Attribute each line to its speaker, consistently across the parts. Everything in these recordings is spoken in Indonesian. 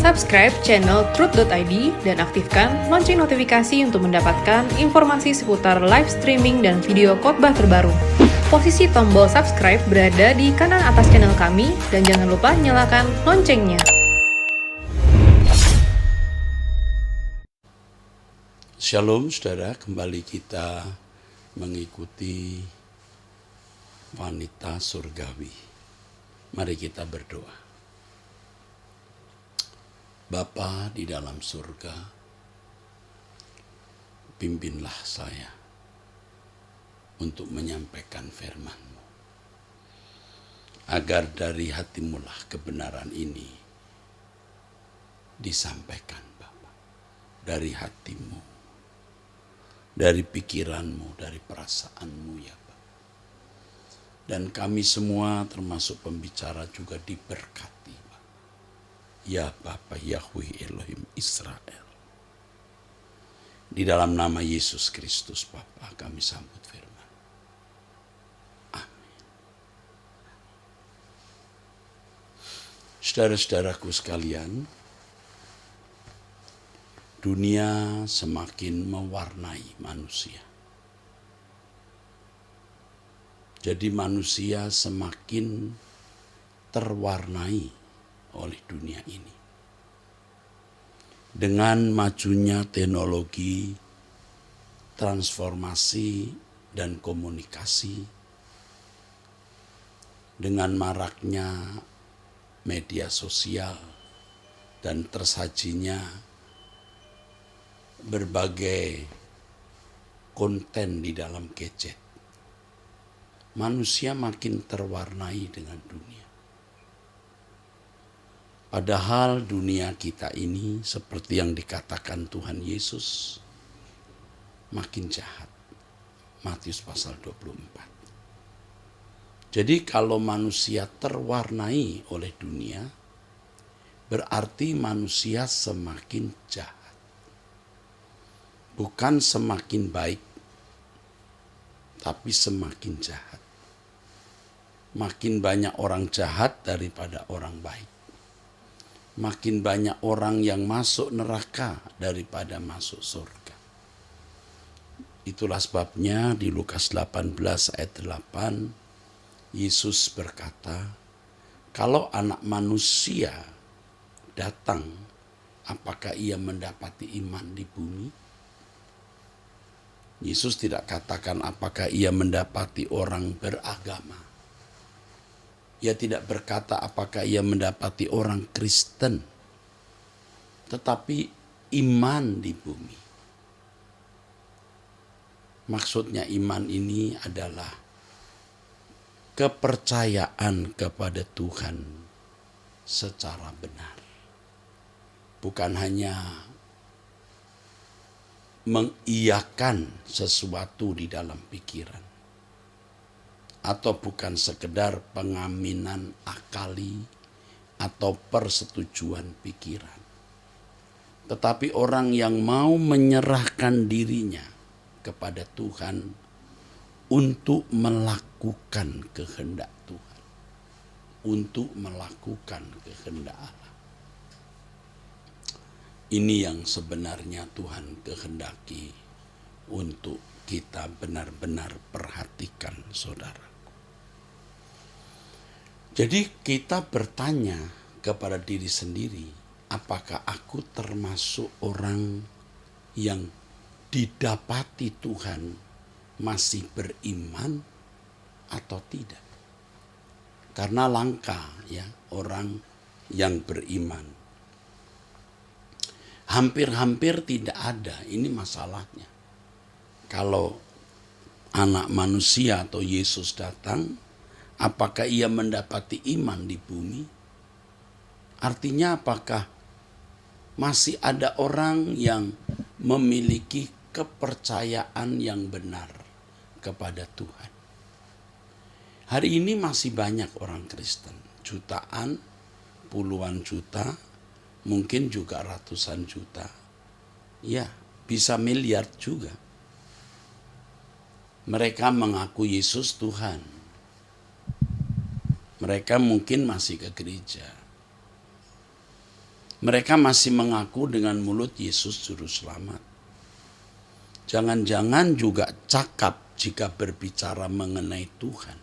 Speaker 1: Subscribe channel Truth.id dan aktifkan lonceng notifikasi untuk mendapatkan informasi seputar live streaming dan video khotbah terbaru. Posisi tombol subscribe berada di kanan atas channel kami dan jangan lupa nyalakan loncengnya.
Speaker 2: Shalom saudara, kembali kita mengikuti wanita surgawi. Mari kita berdoa. Bapa di dalam surga, pimpinlah saya untuk menyampaikan firman-Mu, agar dari hatimu-lah kebenaran ini disampaikan, Bapa, dari hatimu, dari pikiranmu, dari perasaanmu, ya Bapa. Dan kami semua termasuk pembicara juga diberkati, ya Bapa Yahweh Elohim Israel. Di dalam nama Yesus Kristus Bapa kami sambut firman. Amin. Saudara-saudaraku sekalian, dunia semakin mewarnai manusia. Jadi manusia semakin terwarnai oleh dunia ini. Dengan majunya teknologi, transformasi, dan komunikasi, dengan maraknya media sosial, dan tersajinya berbagai konten di dalam gadget, manusia makin terwarnai dengan dunia. Padahal dunia kita ini seperti yang dikatakan Tuhan Yesus makin jahat. Matius pasal 24. Jadi kalau manusia terwarnai oleh dunia, berarti manusia semakin jahat. Bukan semakin baik, tapi semakin jahat. Makin banyak orang jahat daripada orang baik. Makin banyak orang yang masuk neraka daripada masuk surga. Itulah sebabnya di Lukas 18 ayat 8, Yesus berkata, kalau anak manusia datang, apakah ia mendapati iman di bumi? Yesus tidak katakan apakah ia mendapati orang beragama. Ia tidak berkata apakah ia mendapati orang Kristen, tetapi iman di bumi. Maksudnya iman ini adalah kepercayaan kepada Tuhan secara benar. Bukan hanya mengiyakan sesuatu di dalam pikiran, atau bukan sekedar pengaminan akali atau persetujuan pikiran. Tetapi orang yang mau menyerahkan dirinya kepada Tuhan untuk melakukan kehendak Tuhan. Untuk melakukan kehendak Allah. Ini yang sebenarnya Tuhan kehendaki untuk kita benar-benar perhatikan, saudara. Jadi kita bertanya kepada diri sendiri, apakah aku termasuk orang yang didapati Tuhan masih beriman atau tidak? Karena langka ya orang yang beriman. Hampir-hampir tidak ada, ini masalahnya. Kalau anak manusia atau Yesus datang, apakah ia mendapati iman di bumi? Artinya apakah masih ada orang yang memiliki kepercayaan yang benar kepada Tuhan? Hari ini masih banyak orang Kristen, jutaan, puluhan juta, mungkin juga ratusan juta. Ya, bisa miliar juga. Mereka mengaku Yesus Tuhan. Mereka mungkin masih ke gereja. Mereka masih mengaku dengan mulut Yesus juru selamat. Jangan-jangan juga cakap jika berbicara mengenai Tuhan,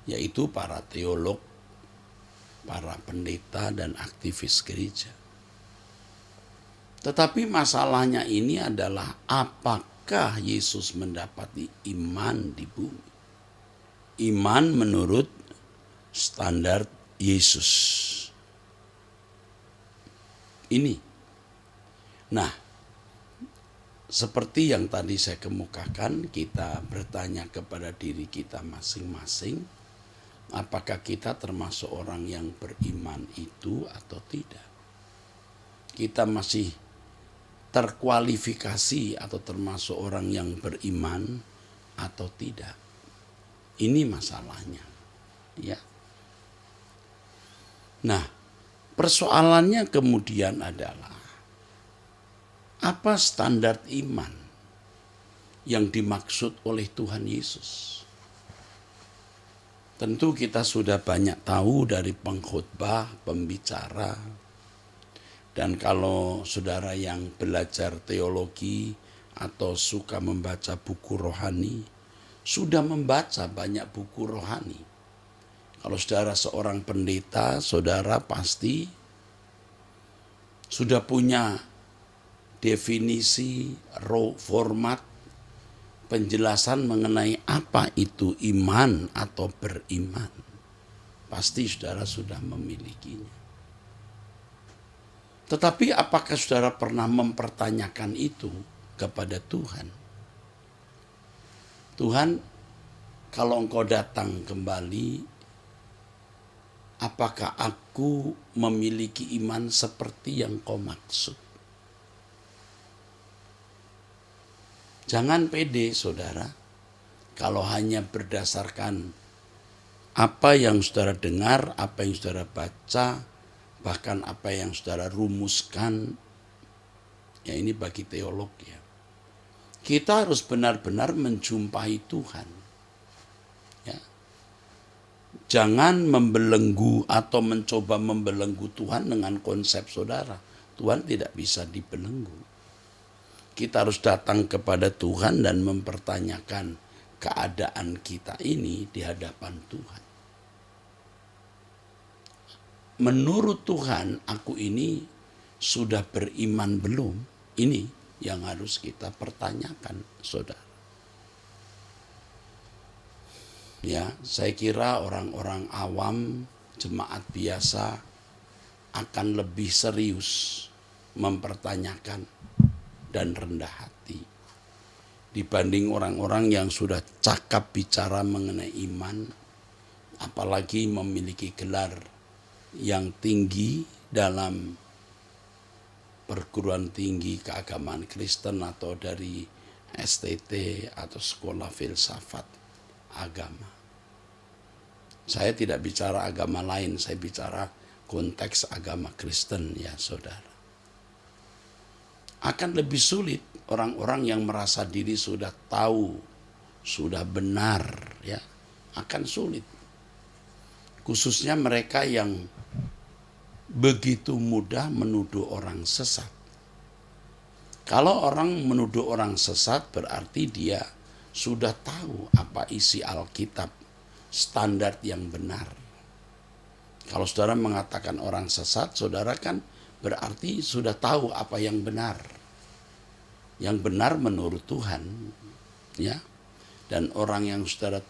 Speaker 2: yaitu para teolog, para pendeta dan aktivis gereja. Tetapi masalahnya ini adalah apakah Yesus mendapati iman di bumi? Iman menurut standar Yesus. Ini. Nah, seperti yang tadi saya kemukakan, kita bertanya kepada diri kita masing-masing, apakah kita termasuk orang yang beriman itu atau tidak? Kita masih terkualifikasi atau termasuk orang yang beriman atau tidak? Ini masalahnya, ya. Nah, persoalannya kemudian adalah apa standar iman yang dimaksud oleh Tuhan Yesus? Tentu kita sudah banyak tahu dari pengkhotbah, pembicara. Dan kalau saudara yang belajar teologi atau suka membaca buku rohani, sudah membaca banyak buku rohani. Kalau saudara seorang pendeta, saudara pasti sudah punya definisi, format, penjelasan mengenai apa itu iman atau beriman. Pasti saudara sudah memilikinya. Tetapi apakah saudara pernah mempertanyakan itu kepada Tuhan? Tuhan, kalau Engkau datang kembali, apakah aku memiliki iman seperti yang Kau maksud? Jangan pede, saudara, kalau hanya berdasarkan apa yang saudara dengar, apa yang saudara baca, bahkan apa yang saudara rumuskan. Ya, ini bagi teolog, ya. Kita harus benar-benar menjumpai Tuhan. Ya. Jangan membelenggu atau mencoba membelenggu Tuhan dengan konsep saudara. Tuhan tidak bisa dibelenggu. Kita harus datang kepada Tuhan dan mempertanyakan keadaan kita ini di hadapan Tuhan. Menurut Tuhan, aku ini sudah beriman belum? Ini yang harus kita pertanyakan, saudara. Ya, saya kira orang-orang awam, jemaat biasa akan lebih serius mempertanyakan dan rendah hati dibanding orang-orang yang sudah cakap bicara mengenai iman, apalagi memiliki gelar yang tinggi dalam perguruan tinggi keagamaan Kristen atau dari STT atau sekolah filsafat agama. Saya tidak bicara agama lain, saya bicara konteks agama Kristen, ya saudara. Akan lebih sulit orang-orang yang merasa diri sudah tahu, sudah benar, ya, akan sulit. Khususnya mereka yang begitu mudah menuduh orang sesat. Kalau orang menuduh orang sesat berarti dia sudah tahu apa isi Alkitab, standar yang benar. Kalau saudara mengatakan orang sesat, saudara kan berarti sudah tahu apa yang benar. Yang benar menurut Tuhan, ya. Dan orang yang saudara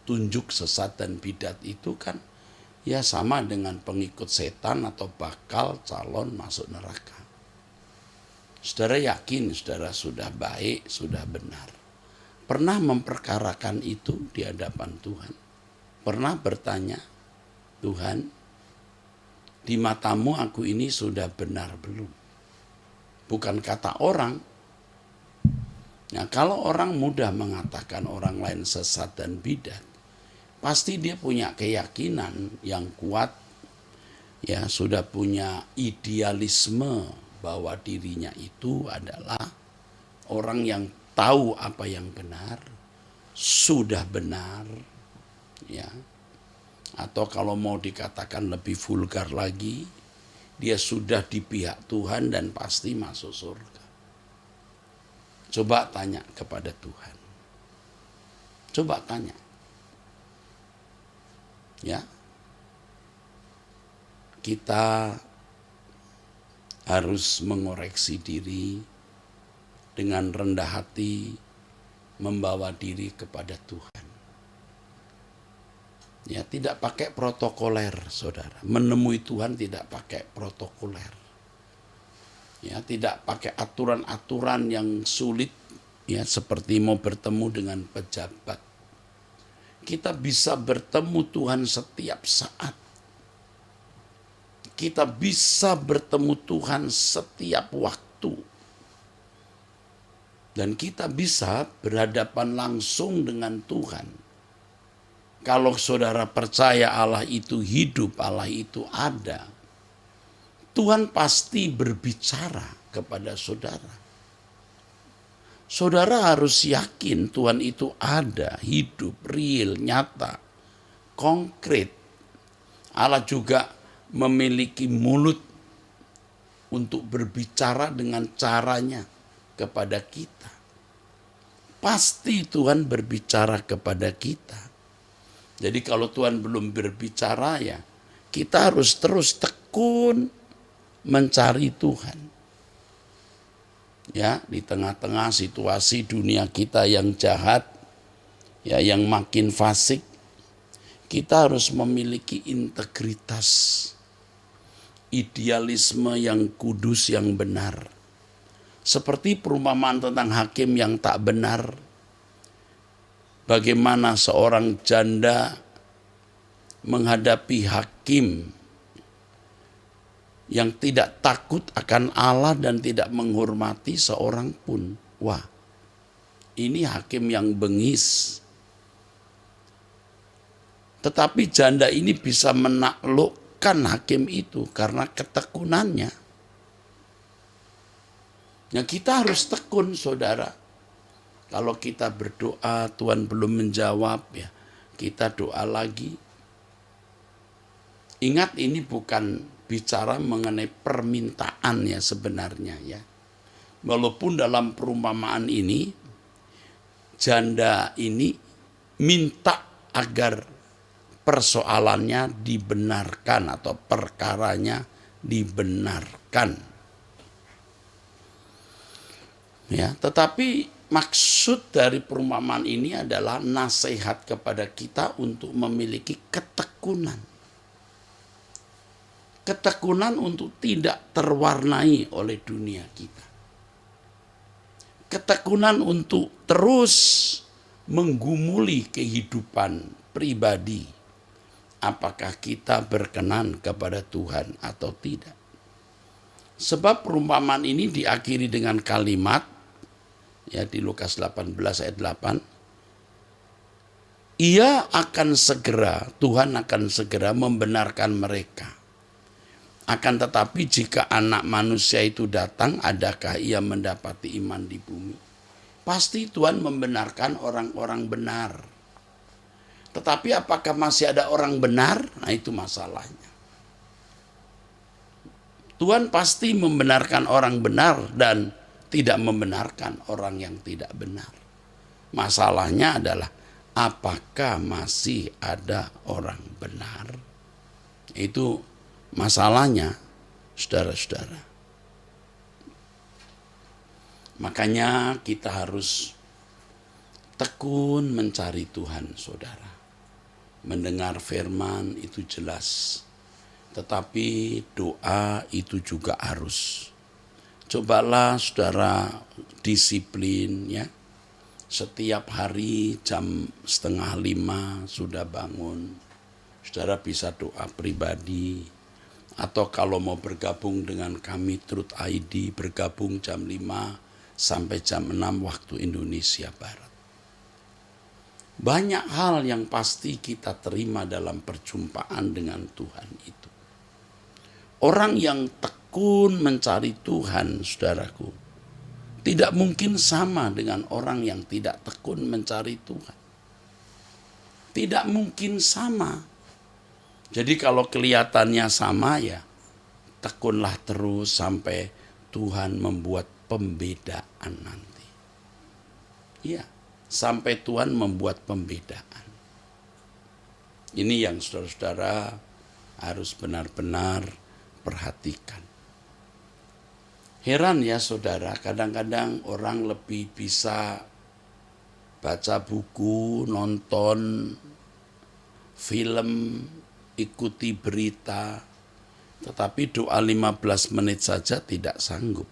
Speaker 2: tunjuk sesat dan bidat itu kan ya sama dengan pengikut setan atau bakal calon masuk neraka. Saudara yakin saudara sudah baik, sudah benar. Pernah memperkarakan itu di hadapan Tuhan? Pernah bertanya, Tuhan, di matamu aku ini sudah benar belum? Bukan kata orang. Nah, kalau orang mudah mengatakan orang lain sesat dan bidat, pasti dia punya keyakinan yang kuat, ya, sudah punya idealisme bahwa dirinya itu adalah orang yang tahu apa yang benar, sudah benar, ya. Atau kalau mau dikatakan lebih vulgar lagi, dia sudah di pihak Tuhan dan pasti masuk surga. Coba tanya kepada Tuhan. Coba tanya. Ya. Kita harus mengoreksi diri dengan rendah hati, membawa diri kepada Tuhan. Ya, tidak pakai protokoler, saudara. Menemui Tuhan tidak pakai protokoler. Ya, tidak pakai aturan-aturan yang sulit, ya, seperti mau bertemu dengan pejabat. Kita bisa bertemu Tuhan setiap saat. Kita bisa bertemu Tuhan setiap waktu. Dan kita bisa berhadapan langsung dengan Tuhan. Kalau saudara percaya Allah itu hidup, Allah itu ada, Tuhan pasti berbicara kepada saudara. Saudara harus yakin Tuhan itu ada, hidup, real, nyata, konkret. Allah juga memiliki mulut untuk berbicara dengan caranya kepada kita. Pasti Tuhan berbicara kepada kita. Jadi kalau Tuhan belum berbicara, ya kita harus terus tekun mencari Tuhan. Ya, di tengah-tengah situasi dunia kita yang jahat, ya, yang makin fasik, kita harus memiliki integritas, idealisme yang kudus, yang benar. Seperti perumpamaan tentang hakim yang tak benar. Bagaimana seorang janda menghadapi hakim yang tidak takut akan Allah dan tidak menghormati seorang pun. Wah, ini hakim yang bengis. Tetapi janda ini bisa menaklukkan hakim itu karena ketekunannya. Nah, kita harus tekun, saudara. Kalau kita berdoa, Tuhan belum menjawab, ya kita doa lagi. Ingat, ini bukan bicara mengenai permintaan ya sebenarnya, ya. Walaupun dalam perumpamaan ini, janda ini minta agar persoalannya dibenarkan atau perkaranya dibenarkan. Ya, tetapi maksud dari perumpamaan ini adalah nasihat kepada kita untuk memiliki ketekunan. Ketekunan untuk tidak terwarnai oleh dunia kita. Ketekunan untuk terus menggumuli kehidupan pribadi. Apakah kita berkenan kepada Tuhan atau tidak. Sebab perumpamaan ini diakhiri dengan kalimat, ya, di Lukas 18 ayat 8. Tuhan akan segera membenarkan mereka. Akan tetapi jika anak manusia itu datang, adakah ia mendapati iman di bumi? Pasti Tuhan membenarkan orang-orang benar. Tetapi apakah masih ada orang benar? Nah, itu masalahnya. Tuhan pasti membenarkan orang benar dan tidak membenarkan orang yang tidak benar. Masalahnya adalah apakah masih ada orang benar? Itu masalahnya, saudara-saudara. Makanya kita harus tekun mencari Tuhan, saudara. Mendengar firman itu jelas, tetapi doa itu juga harus. Cobalah saudara disiplin, ya. Setiap hari jam 4:30 sudah bangun. Saudara bisa doa pribadi. Atau kalau mau bergabung dengan kami Truth ID, bergabung jam 5 sampai jam 6 waktu Indonesia Barat. Banyak hal yang pasti kita terima dalam perjumpaan dengan Tuhan itu. Orang yang tekun mencari Tuhan, saudaraku, tidak mungkin sama dengan orang yang tidak tekun mencari Tuhan. Tidak mungkin sama. Jadi kalau kelihatannya sama, ya tekunlah terus sampai Tuhan membuat pembedaan nanti. Iya, sampai Tuhan membuat pembedaan. Ini yang saudara-saudara harus benar-benar perhatikan. Heran ya saudara, kadang-kadang orang lebih bisa baca buku, nonton film, ikuti berita, tetapi doa 15 menit saja tidak sanggup.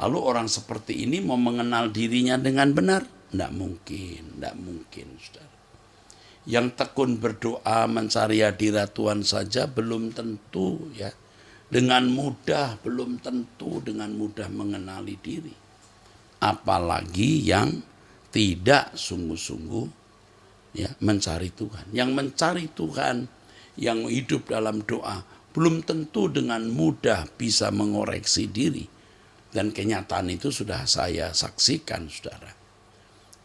Speaker 2: Lalu orang seperti ini mau mengenal dirinya dengan benar? Tidak mungkin, saudara. Yang tekun berdoa mencari hadirat Tuhan saja belum tentu ya. Dengan mudah, belum tentu dengan mudah mengenali diri. Apalagi yang tidak sungguh-sungguh ya mencari Tuhan. Yang mencari Tuhan, yang hidup dalam doa, belum tentu dengan mudah bisa mengoreksi diri. Dan kenyataan itu sudah saya saksikan, saudara.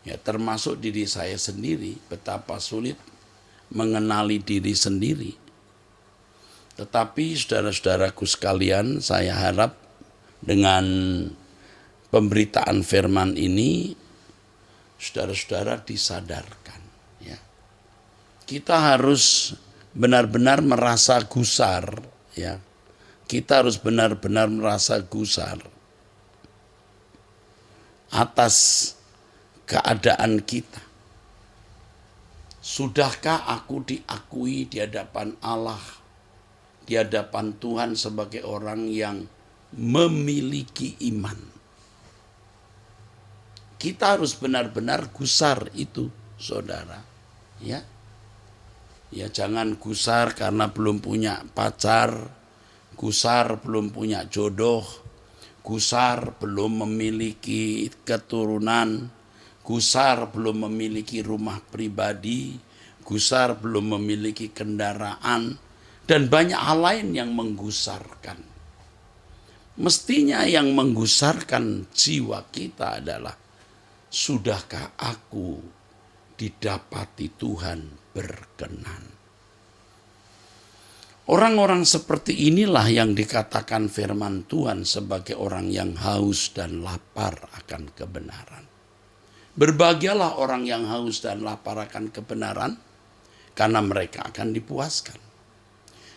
Speaker 2: Ya, termasuk diri saya sendiri, betapa sulit mengenali diri sendiri. Tetapi saudara-saudaraku sekalian, saya harap dengan pemberitaan firman ini, saudara-saudara disadarkan. Ya. Kita harus benar-benar merasa gusar. Ya. Kita harus benar-benar merasa gusar atas keadaan kita. Sudahkah aku diakui di hadapan Allah, di hadapan Tuhan sebagai orang yang memiliki iman? Kita harus benar-benar gusar itu, saudara. Ya, ya jangan gusar karena belum punya pacar, gusar belum punya jodoh, gusar belum memiliki keturunan, gusar belum memiliki rumah pribadi, gusar belum memiliki kendaraan, dan banyak hal lain yang menggusarkan. Mestinya yang menggusarkan jiwa kita adalah, sudahkah aku didapati Tuhan berkenan? Orang-orang seperti inilah yang dikatakan firman Tuhan sebagai orang yang haus dan lapar akan kebenaran. Berbahagialah orang yang haus dan lapar akan kebenaran, karena mereka akan dipuaskan.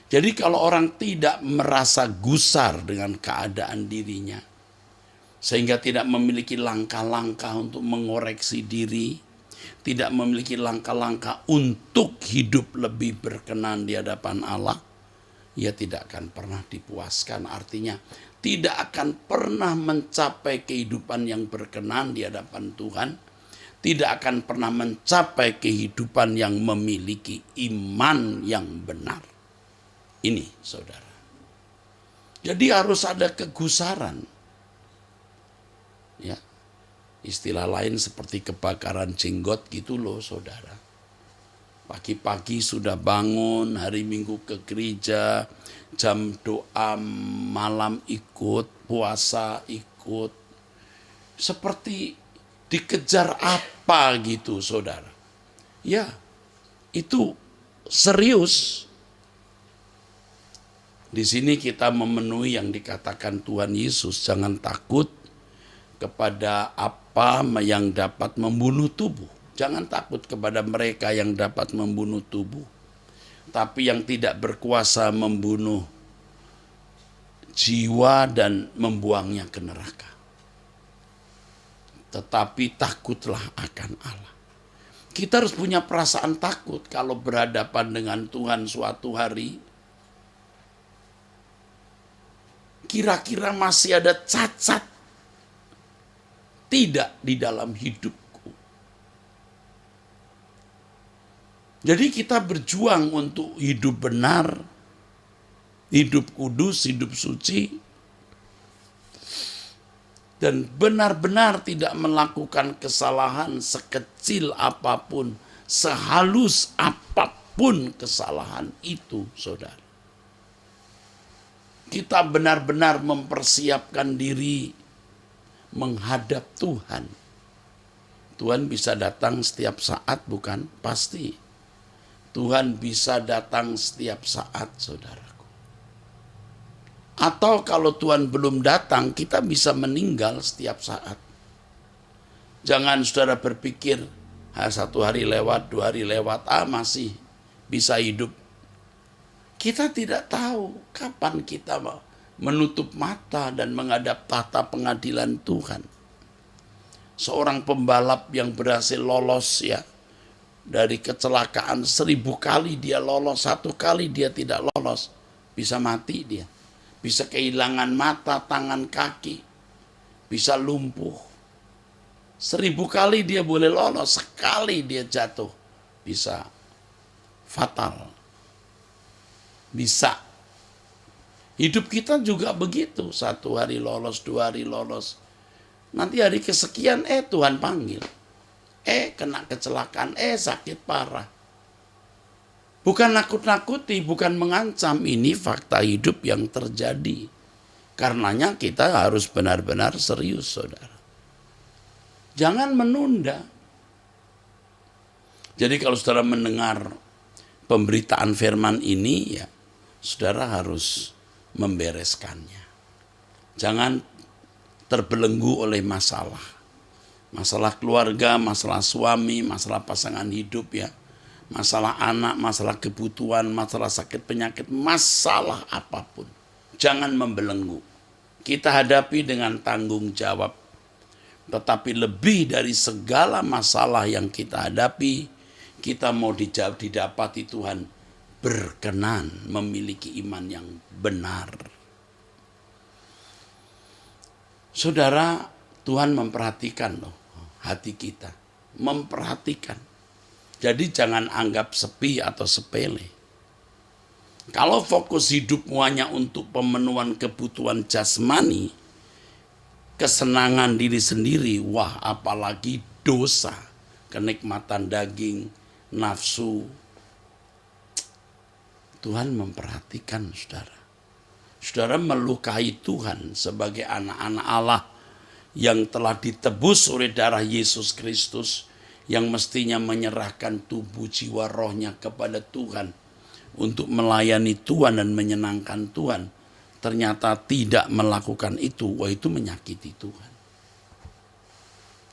Speaker 2: Jadi kalau orang tidak merasa gusar dengan keadaan dirinya, sehingga tidak memiliki langkah-langkah untuk mengoreksi diri, tidak memiliki langkah-langkah untuk hidup lebih berkenan di hadapan Allah, ia tidak akan pernah dipuaskan. Artinya tidak akan pernah mencapai kehidupan yang berkenan di hadapan Tuhan, tidak akan pernah mencapai kehidupan yang memiliki iman yang benar. Ini saudara. Jadi harus ada kegusaran. Ya. Istilah lain seperti kebakaran jenggot gitu loh saudara. Pagi-pagi sudah bangun, hari Minggu ke gereja, jam doa malam ikut, puasa ikut. Seperti dikejar apa gitu saudara. Ya, itu serius. Di sini kita memenuhi yang dikatakan Tuhan Yesus, jangan takut kepada apa yang dapat membunuh tubuh. Jangan takut kepada mereka yang dapat membunuh tubuh, tapi yang tidak berkuasa membunuh jiwa dan membuangnya ke neraka. Tetapi takutlah akan Allah. Kita harus punya perasaan takut kalau berhadapan dengan Tuhan suatu hari. Kira-kira masih ada cacat tidak di dalam hidupku. Jadi kita berjuang untuk hidup benar, hidup kudus, hidup suci, dan benar-benar tidak melakukan kesalahan sekecil apapun, sehalus apapun kesalahan itu, saudara. Kita benar-benar mempersiapkan diri menghadap Tuhan. Tuhan bisa datang setiap saat, bukan? Pasti. Tuhan bisa datang setiap saat, saudaraku. Atau kalau Tuhan belum datang, kita bisa meninggal setiap saat. Jangan saudara berpikir, satu hari lewat, 2 hari lewat, masih bisa hidup. Kita tidak tahu kapan kita menutup mata dan menghadap tahta pengadilan Tuhan. Seorang pembalap yang berhasil lolos dari kecelakaan 1000 kali dia lolos, 1 kali dia tidak lolos, bisa mati dia. Bisa kehilangan mata, tangan, kaki, bisa lumpuh. 1000 kali dia boleh lolos, sekali dia jatuh, bisa fatal. Bisa. Hidup kita juga begitu, 1 hari lolos, 2 hari lolos. Nanti hari kesekian, Tuhan panggil. Kena kecelakaan, sakit parah. Bukan nakut-nakuti, bukan mengancam, ini fakta hidup yang terjadi. Karenanya kita harus benar-benar serius, saudara. Jangan menunda. Jadi kalau saudara mendengar pemberitaan firman ini, saudara harus membereskannya. Jangan terbelenggu oleh masalah. Masalah keluarga, masalah suami, masalah pasangan hidup masalah anak, masalah kebutuhan, masalah sakit penyakit, masalah apapun. Jangan membelenggu. Kita hadapi dengan tanggung jawab. Tetapi lebih dari segala masalah yang kita hadapi, kita mau didapati Tuhan berkenan memiliki iman yang benar. Saudara, Tuhan memperhatikan hati kita. Memperhatikan. Jadi jangan anggap sepi atau sepele. Kalau fokus hidupmu hanya untuk pemenuhan kebutuhan jasmani, kesenangan diri sendiri, apalagi dosa, kenikmatan daging, nafsu. Tuhan memperhatikan saudara. Saudara melukai Tuhan sebagai anak-anak Allah yang telah ditebus oleh darah Yesus Kristus, yang mestinya menyerahkan tubuh, jiwa, rohnya kepada Tuhan untuk melayani Tuhan dan menyenangkan Tuhan, ternyata tidak melakukan itu, itu menyakiti Tuhan.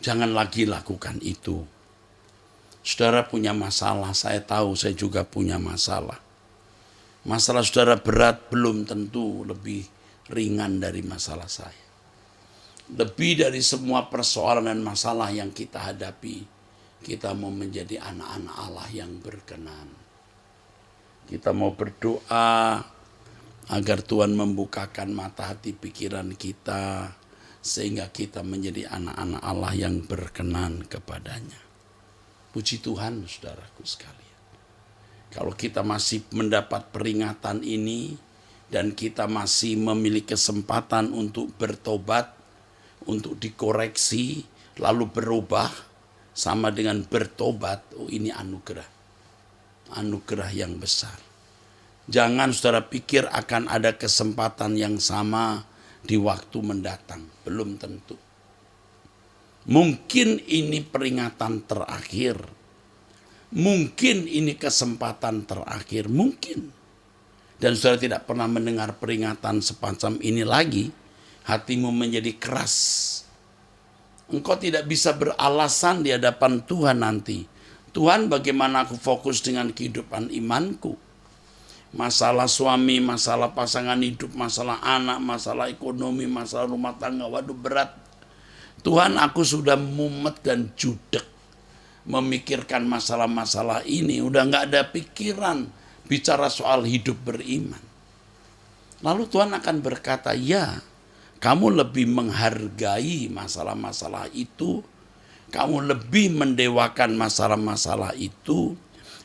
Speaker 2: Jangan lagi lakukan itu. Saudara punya masalah, saya tahu saya juga punya masalah. Masalah saudara berat belum tentu lebih ringan dari masalah saya. Lebih dari semua persoalan dan masalah yang kita hadapi, kita mau menjadi anak-anak Allah yang berkenan. Kita mau berdoa agar Tuhan membukakan mata hati pikiran kita, sehingga kita menjadi anak-anak Allah yang berkenan kepadanya. Puji Tuhan, saudaraku sekalian. Kalau kita masih mendapat peringatan ini, dan kita masih memiliki kesempatan untuk bertobat, untuk dikoreksi, lalu berubah, sama dengan bertobat, ini anugerah. Anugerah yang besar. Jangan saudara pikir akan ada kesempatan yang sama di waktu mendatang. Belum tentu. Mungkin ini peringatan terakhir. Mungkin ini kesempatan terakhir. Mungkin. Dan saudara tidak pernah mendengar peringatan semacam ini lagi, hatimu menjadi keras. Engkau tidak bisa beralasan di hadapan Tuhan nanti. Tuhan, bagaimana aku fokus dengan kehidupan imanku? Masalah suami, masalah pasangan hidup, masalah anak, masalah ekonomi, masalah rumah tangga, waduh berat. Tuhan, aku sudah mumet dan judek memikirkan masalah-masalah ini. Udah gak ada pikiran bicara soal hidup beriman. Lalu Tuhan akan berkata, ya, kamu lebih menghargai masalah-masalah itu, kamu lebih mendewakan masalah-masalah itu,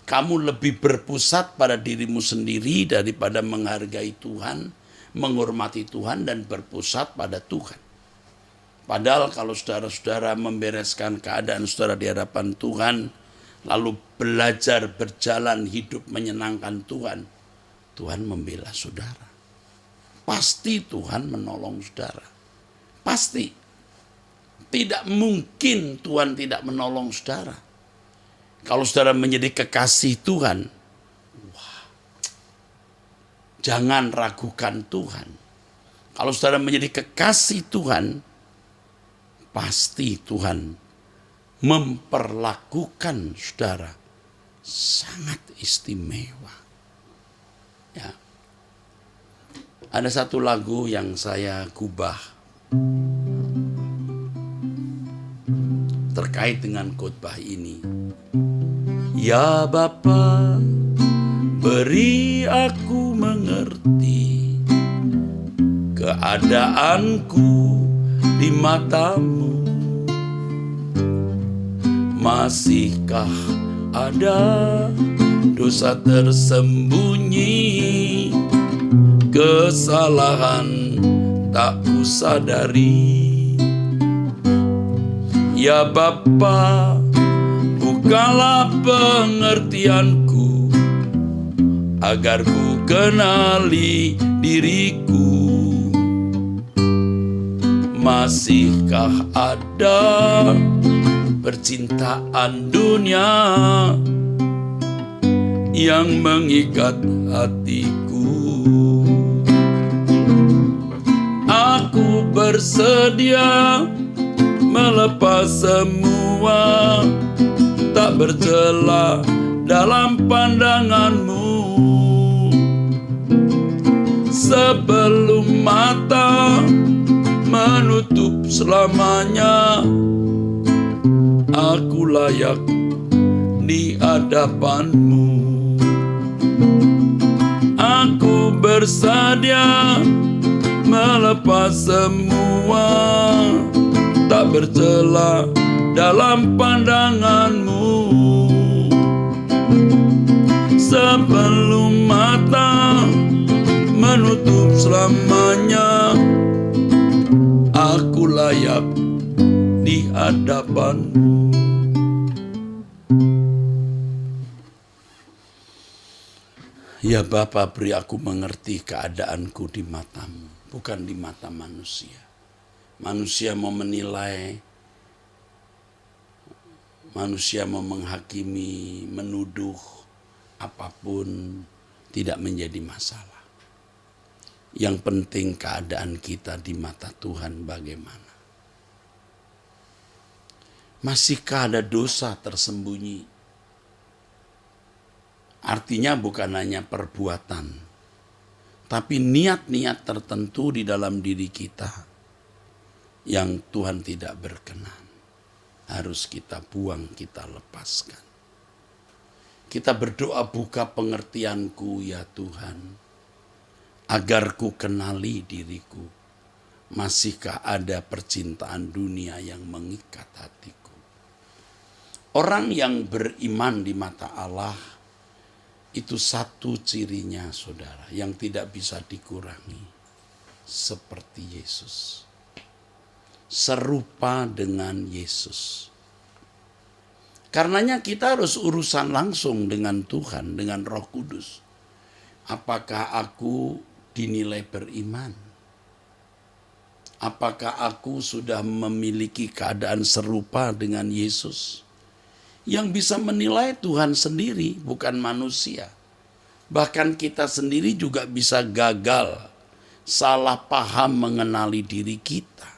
Speaker 2: kamu lebih berpusat pada dirimu sendiri daripada menghargai Tuhan, menghormati Tuhan, dan berpusat pada Tuhan. Padahal kalau saudara-saudara membereskan keadaan saudara di hadapan Tuhan, lalu belajar berjalan hidup menyenangkan Tuhan, Tuhan membela saudara. Pasti Tuhan menolong saudara. Pasti. Tidak mungkin Tuhan tidak menolong saudara. Kalau saudara menjadi kekasih Tuhan, jangan ragukan Tuhan. Kalau saudara menjadi kekasih Tuhan, pasti Tuhan memperlakukan saudara sangat istimewa. Ya. Ada satu lagu yang saya gubah terkait dengan khotbah ini. Ya Bapa, beri aku mengerti keadaanku di matamu. Masihkah ada dosa tersembunyi, kesalahan tak kusadari? Ya Bapa, bukalah pengertianku agar ku kenali diriku. Masihkah ada percintaan dunia yang mengikat hatiku? Aku bersedia melepas semua, tak bercela dalam pandanganmu. Sebelum mata menutup selamanya, aku layak di hadapanmu. Aku bersedia melepas semua, tak bercela dalam pandanganmu. Sebelum mata menutup selamanya, aku layak di hadapanmu. Ya Bapa, beri aku mengerti keadaanku di matamu, bukan di mata manusia. Manusia mau menilai, manusia mau menghakimi, menuduh, apapun tidak menjadi masalah. Yang penting keadaan kita di mata Tuhan bagaimana. Masihkah ada dosa tersembunyi? Artinya bukan hanya perbuatan, tapi niat-niat tertentu di dalam diri kita yang Tuhan tidak berkenan. Harus kita buang, kita lepaskan. Kita berdoa, buka pengertianku ya Tuhan, agar ku kenali diriku. Masihkah ada percintaan dunia yang mengikat hatiku? Orang yang beriman di mata Allah, itu satu cirinya saudara, yang tidak bisa dikurangi. Seperti Yesus. Serupa dengan Yesus. Karenanya kita harus urusan langsung dengan Tuhan, dengan Roh Kudus. Apakah aku dinilai beriman? Apakah aku sudah memiliki keadaan serupa dengan Yesus? Yang bisa menilai Tuhan sendiri, bukan manusia. Bahkan kita sendiri juga bisa gagal, salah paham mengenali diri kita.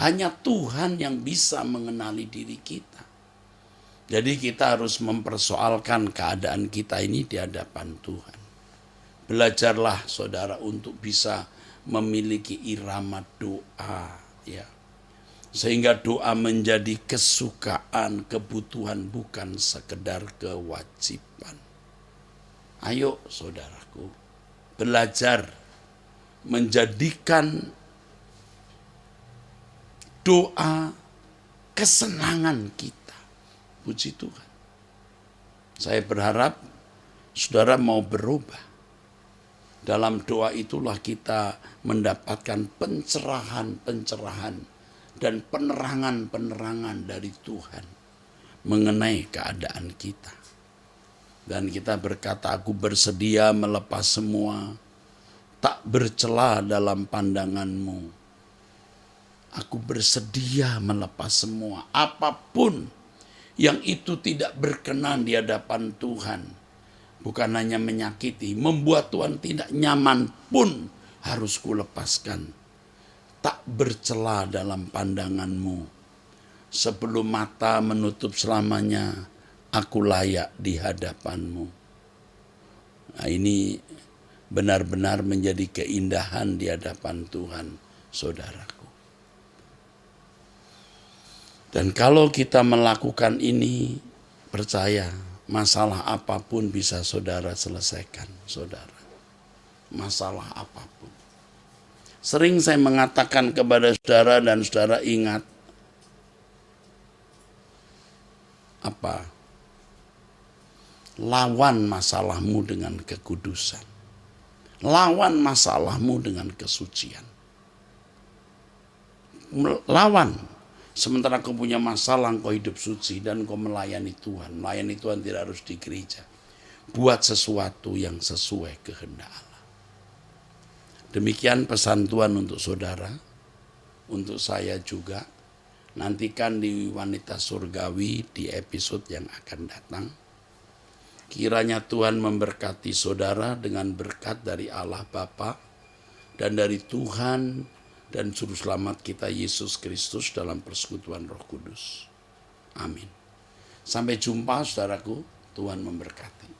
Speaker 2: Hanya Tuhan yang bisa mengenali diri kita. Jadi kita harus mempersoalkan keadaan kita ini di hadapan Tuhan. Belajarlah saudara untuk bisa memiliki irama doa, ya. Sehingga doa menjadi kesukaan, kebutuhan, bukan sekedar kewajiban. Ayo saudaraku, belajar menjadikan doa kesenangan kita. Puji Tuhan. Saya berharap saudara mau berubah. Dalam doa itulah kita mendapatkan pencerahan-pencerahan dan penerangan-penerangan dari Tuhan mengenai keadaan kita. Dan kita berkata, aku bersedia melepas semua, tak bercela dalam pandanganmu. Aku bersedia melepas semua, apapun yang itu tidak berkenan di hadapan Tuhan. Bukan hanya menyakiti, membuat Tuhan tidak nyaman pun harus kulepaskan. Tak bercela dalam pandanganmu. Sebelum mata menutup selamanya, aku layak di hadapanmu. Nah, ini benar-benar menjadi keindahan di hadapan Tuhan, saudaraku. Dan kalau kita melakukan ini, percaya masalah apapun bisa saudara selesaikan, saudara. Masalah apapun. Sering saya mengatakan kepada saudara dan saudara ingat apa? Lawan masalahmu dengan kekudusan. Lawan masalahmu dengan kesucian. Lawan. Sementara kau punya masalah, kau hidup suci dan kau melayani Tuhan. Melayani Tuhan tidak harus di gereja. Buat sesuatu yang sesuai kehendak Allah. Demikian pesan Tuhan untuk saudara, untuk saya juga. Nantikan di Wanita Surgawi di episode yang akan datang. Kiranya Tuhan memberkati saudara dengan berkat dari Allah Bapa dan dari Tuhan dan Juru Selamat kita Yesus Kristus dalam persekutuan Roh Kudus. Amin. Sampai jumpa saudaraku, Tuhan memberkati.